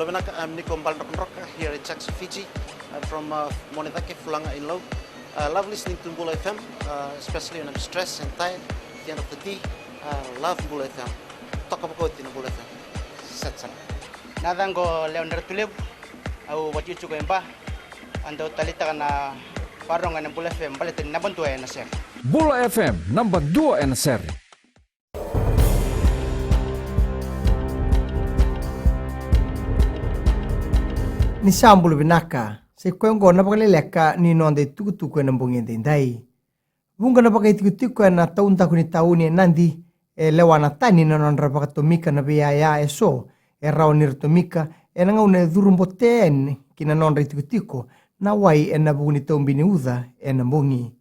Bulavinaka. I'm Nico Mbalnroka here in Jackson, Fiji. I'm from Monedake, Fulanga in Low. Love listening to Mbula FM, especially when I'm stressed and tired at the end of the day. Love Mbula FM. Talk about in Mbula FM. Set Nadango Leonardo Tuleb, au what you took in Ba, and the Talita na Parong and Mbula FM, Balatin Nabantu and Ser. Mbula FM, number 2 and Ser. Ni sambulu binaka se kwengo na pakaleleka ni nonde tukutuku na mbungende ndai bunga na pakaitikutiku na taunta kuni tauni nandi lewana tani na nondra pakatomika na biaya eso rao nirtomika nga une dhurumboten kina nondra itikutiko na wai na buni tombini udha na mbungi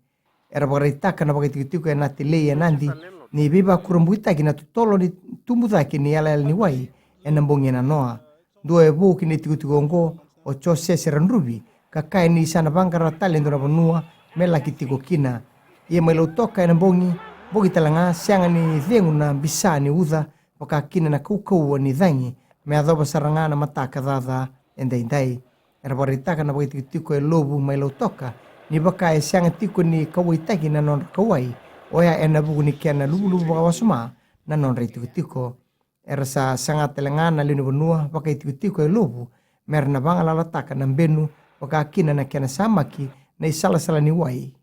era pakaitaka na pakaitikutiku na tilei nandi ni biba kurumbuita kina tutolo ni tumbuda kini yala ni wai na mbungi na noa dua bu kini tikutikongo o chose seranrubi kakai ni sana bangara talento na banua mela kitiko kina ye melo toka na bongi bogi talanga sianga ni vengu na bisani udha waka kina na kukau ni dhangi me adoba saranga na mataka dada endai era baritaka na bogi tiko e lobu melo toka ni baka sianga tiko ni kawaitaki na non kawai oya ena bugu ni kena lulu bawasuma na non tiko era sa sangat telanga na linu banua baka tiko e lobu merna banga lalataka na mbenu wakakina na kena samaki na isala-sala ni wai.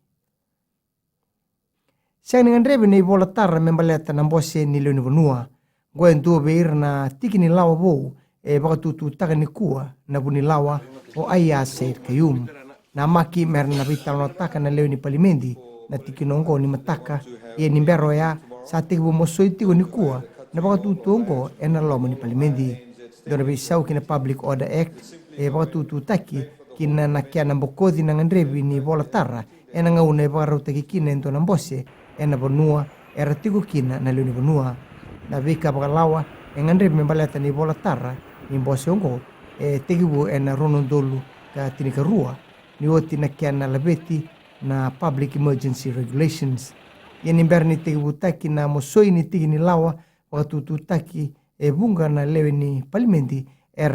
Siang dengan rebe na ibola tarra membaleta na mbose ni leo ni vanua. Goen tuwa beir na tiki ni lawa bou baka tutu taka ni kua na buni lawa o aya seir kayum. Na maki merna vital no taka na leo ni palimendi na tiki nongo ni mataka ye ni mbero ya sa tiki bumosoi tiko ni kua na baka tutu ongo na lomo ni palimendi. Dona bisau kina Public Order Act baka tutu taki kina na kia na mbokodi na ngandrebi ni bola tarra na ngaune baka rautaki kina ento na mbose na bonua ratiku kina na leoni bonua na vika baka lawa ngandrebi membaleta ni bola tarra ni mbose ongo tegibu na ronondolu ka tinika rua ni oti na kia na labeti na Public Emergency Regulations yani mberni tegibu taki na mosoi ni tiki ni lawa baka tutu taki bunga na lewe ni palimendi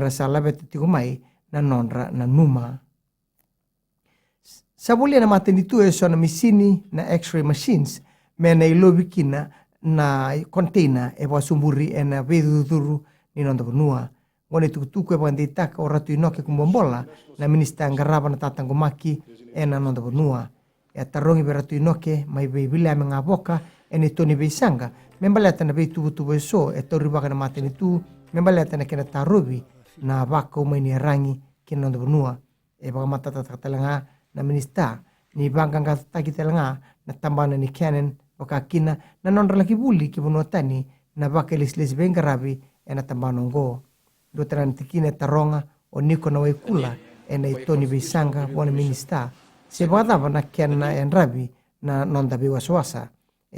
sa labeti tiko mai na nondra na numa. Sabuli na matenitu so na misini na x-ray machines me na ilobi kina na container wasumburi na veduduru ni nonda bonua. Ngone tukutuku banditaka o ratu inoke kumbombola na minista ngaraba na tatango maki na nonda bonua. Ya tarongi beratu inoke mai bebila mengaboka ene toni beisanga membaleta na beitubutubu so toribaka na matenitu membaleta na kena tarubi na bako mai ni rangi kina ndo benua baka matata talanga na minista ni banggang kataki talanga na tambana ni canon baka kina na nondra laki buli ki benua tani na baka lislis bengarabi na tambana ngo do trantikina taronga o niko na waikula na itoni bisanga bona minista se bada na kena enrabi na nonda biwaswasa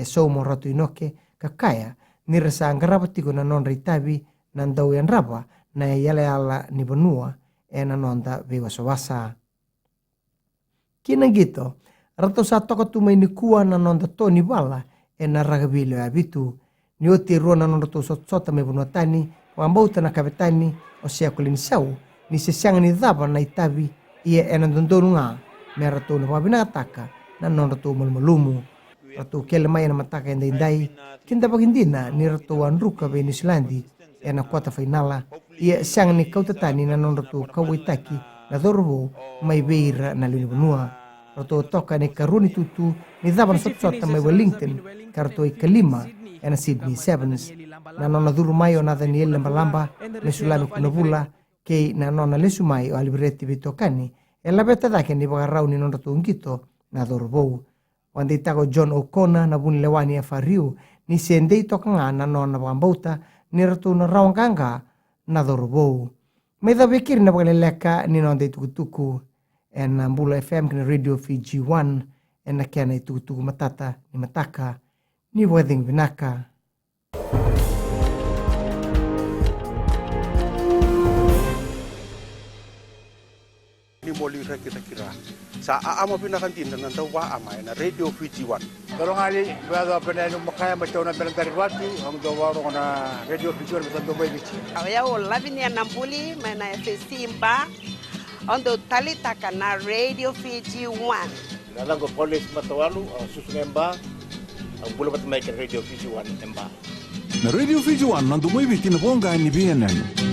so mo ratu inoke kakaya ni resa ngaraba tiko na nondra itabi na ndau enraba na yala ni benua na nonda biwaswasa kina gitu rato sa toka tumai ni kua na nonda toni bala na ragabilo abitu ni oti ruo na nonda to sota me benua tani wambauta na kabetani o sia kulini sau ni sesianga ni dhaba na itabi ia na ndondonu nga me rato na wabinataka na nonda to malmalumu rato kele mai na mataka indai kinda bagindina ni rato wanruka be New Zealandi na kuota finala ia siang ni kautatani na non rato kawaitaki na dorbo mai beira na luni benua rato toka ni karuni tutu ni dhaban sot-sota mai Wellington karto ikalima na Sydney Sevens na nona duru mai o na Daniel Lambalamba na Sulami Kunabula kei na nona lesu mai o Alberti Vitokani la beta dake ni bagarau ni non rato ngito na dorbo wanda itago John O'Connor na buni lewani fariu ni sendei toka nga na nona bambauta ni ratu na rawanganga na dorbo. Medha bekir na bagaleleka ni nonde tukutuku na Mbula FM kina Radio Fiji 1 na kena tukutuku matata ni mataka ni wedding vinaka. Ni moli kira. Sa ama pinakantin na nandawa ama na Radio Fiji 1. Kalau ngali bawa penenu makaya macam nak berantari wati, ang dawaro na Radio Fiji 1 betul dobai bici. Awya ulavinia nambuli mana Simba, ondo talita kana Radio Fiji 1. Nalango polis matawalu susungemba ang bula matmaikan Radio Fiji 1 emba. Na Radio Fiji 1 nandu mai bitin bonga ni BNN.